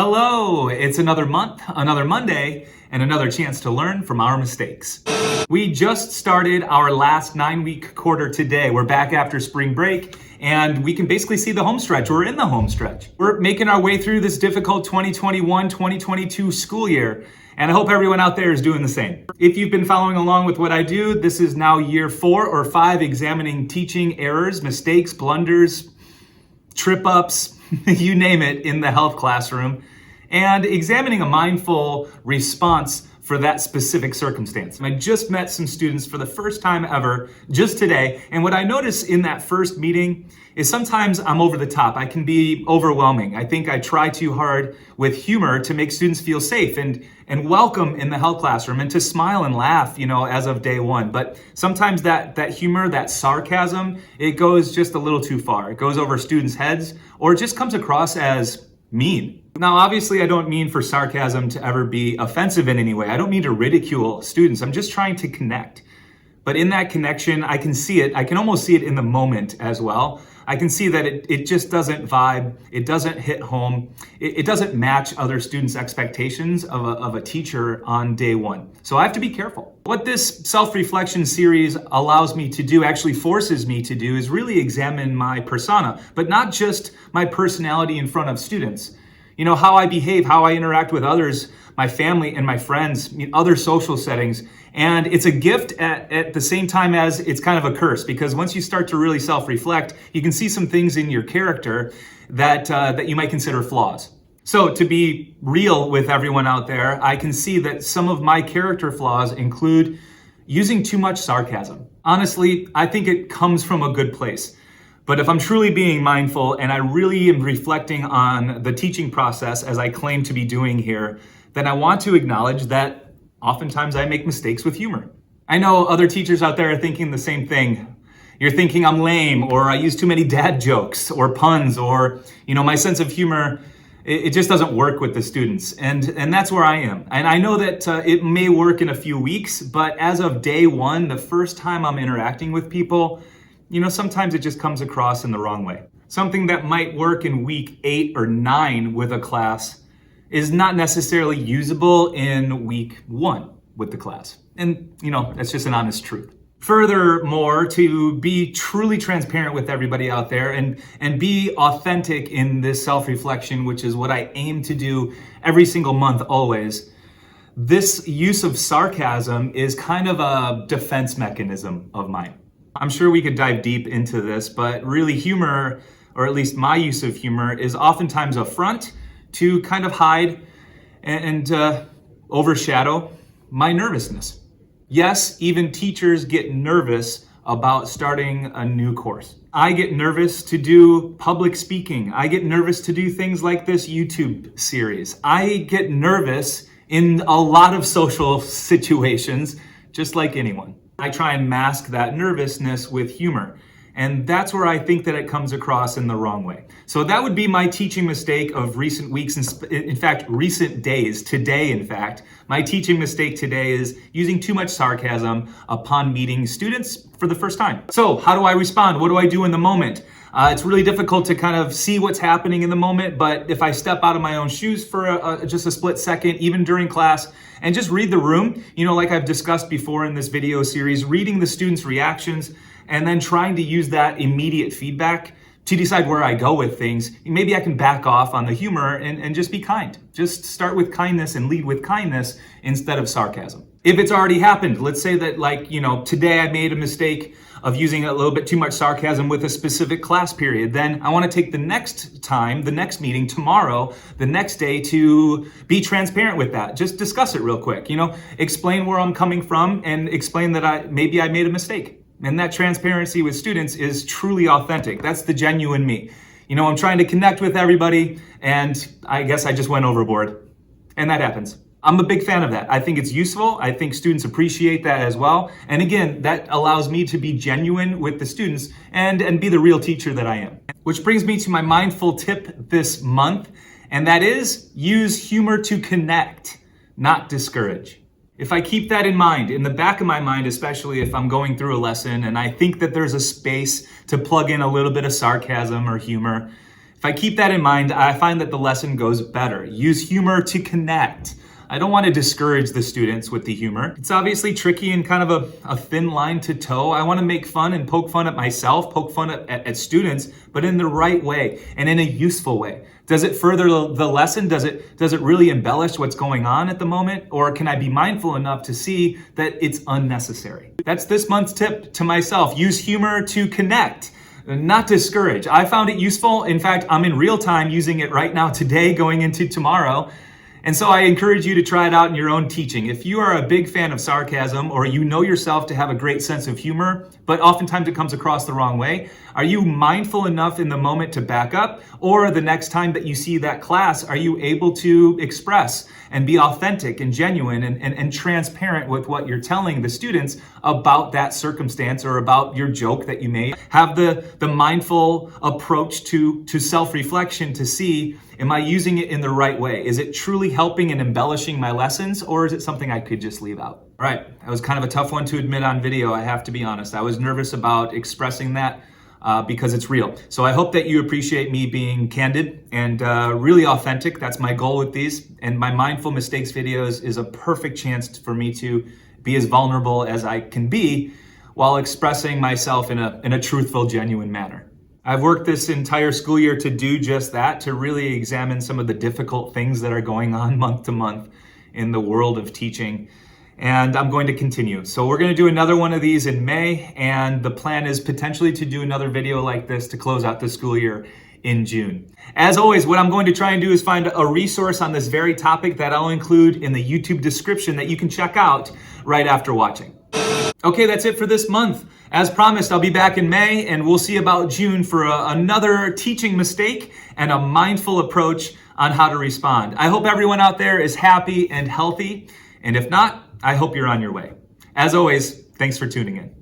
Hello, it's another month, another Monday, and another chance to learn from our mistakes. We just started our last 9-week quarter today. We're back after spring break, and we can basically see the home stretch. We're in the home stretch. We're making our way through this difficult 2021-2022 school year, and I hope everyone out there is doing the same. If you've been following along with what I do, this is now year 4 or 5 examining teaching errors, mistakes, blunders, trip-ups, you name it, in the health classroom, and examining a mindful response for that specific circumstance. I just met some students for the first time ever just today, and what I notice in that first meeting is sometimes I'm over the top. I can be overwhelming. I think I try too hard with humor to make students feel safe and welcome in the health classroom and to smile and laugh, as of day one. But sometimes that humor, that sarcasm, it goes just a little too far. It goes over students' heads, or it just comes across as mean. Now, obviously, I don't mean for sarcasm to ever be offensive in any way. I don't mean to ridicule students. I'm just trying to connect. But in that connection, I can see it. I can almost see it in the moment as well. I can see that it just doesn't vibe. It doesn't hit home. It doesn't match other students' expectations of a teacher on day one. So I have to be careful. What this self-reflection series allows me to do, actually forces me to do, is really examine my persona, but not just my personality in front of students. How I behave, how I interact with others, my family and my friends, other social settings. And it's a gift at the same time as it's kind of a curse, because once you start to really self-reflect, you can see some things in your character that you might consider flaws. So to be real with everyone out there, I can see that some of my character flaws include using too much sarcasm. Honestly, I think it comes from a good place. But if I'm truly being mindful and I really am reflecting on the teaching process as I claim to be doing here, then I want to acknowledge that oftentimes I make mistakes with humor. I know other teachers out there are thinking the same thing. You're thinking I'm lame, or I use too many dad jokes or puns, or my sense of humor, it just doesn't work with the students. And that's where I am. And I know that it may work in a few weeks, but as of day one, the first time I'm interacting with people, sometimes it just comes across in the wrong way. Something that might work in week 8 or 9 with a class is not necessarily usable in week 1 with the class. And, that's just an honest truth. Furthermore, to be truly transparent with everybody out there and be authentic in this self-reflection, which is what I aim to do every single month always, this use of sarcasm is kind of a defense mechanism of mine. I'm sure we could dive deep into this, but really humor, or at least my use of humor, is oftentimes a front to kind of hide and overshadow my nervousness. Yes, even teachers get nervous about starting a new course. I get nervous to do public speaking. I get nervous to do things like this YouTube series. I get nervous in a lot of social situations, just like anyone. I try and mask that nervousness with humor. And that's where I think that it comes across in the wrong way. So that would be my teaching mistake of recent weeks, in fact, recent days. Today, in fact, my teaching mistake today is using too much sarcasm upon meeting students for the first time. So how do I respond? What do I do in the moment? It's really difficult to kind of see what's happening in the moment, but if I step out of my own shoes for just a split second, even during class, and just read the room, like I've discussed before in this video series, reading the students' reactions, and then trying to use that immediate feedback to decide where I go with things, maybe I can back off on the humor and just be kind. Just start with kindness and lead with kindness instead of sarcasm. If it's already happened, let's say that today I made a mistake of using a little bit too much sarcasm with a specific class period, then I want to take the next time, the next meeting, tomorrow, the next day, to be transparent with that. Just discuss it real quick, explain where I'm coming from and explain that maybe I made a mistake. And that transparency with students is truly authentic. That's the genuine me. I'm trying to connect with everybody, and I guess I just went overboard. And that happens. I'm a big fan of that. I think it's useful. I think students appreciate that as well. And again, that allows me to be genuine with the students and be the real teacher that I am. Which brings me to my mindful tip this month, and that is use humor to connect, not discourage. If I keep that in mind, in the back of my mind, especially if I'm going through a lesson and I think that there's a space to plug in a little bit of sarcasm or humor, If I keep that in mind, I find that the lesson goes better. Use humor to connect. I don't want to discourage the students with the humor. It's obviously tricky and kind of a thin line to toe. I want to make fun and poke fun at myself, poke fun at students, but in the right way and in a useful way. Does it further the lesson? Does it really embellish what's going on at the moment? Or can I be mindful enough to see that it's unnecessary? That's this month's tip to myself. Use humor to connect, not discourage. I found it useful. In fact, I'm in real time using it right now today, going into tomorrow. And so I encourage you to try it out in your own teaching. If you are a big fan of sarcasm, or you know yourself to have a great sense of humor, but oftentimes it comes across the wrong way, are you mindful enough in the moment to back up? Or the next time that you see that class, are you able to express and be authentic and genuine and transparent with what you're telling the students about that circumstance or about your joke that you made? Have the mindful approach to self-reflection to see, am I using it in the right way? Is it truly helping and embellishing my lessons, or is it something I could just leave out? All right, that was kind of a tough one to admit on video, I have to be honest. I was nervous about expressing that because it's real. So I hope that you appreciate me being candid and really authentic. That's my goal with these. And my Mindful Mistakes videos is a perfect chance for me to be as vulnerable as I can be while expressing myself in a truthful, genuine manner. I've worked this entire school year to do just that, to really examine some of the difficult things that are going on month to month in the world of teaching. And I'm going to continue. So we're going to do another one of these in May, and the plan is potentially to do another video like this to close out the school year in June. As always, what I'm going to try and do is find a resource on this very topic that I'll include in the YouTube description that you can check out right after watching. Okay, that's it for this month. As promised, I'll be back in May, and we'll see about June for another teaching mistake and a mindful approach on how to respond. I hope everyone out there is happy and healthy, and if not, I hope you're on your way. As always, thanks for tuning in.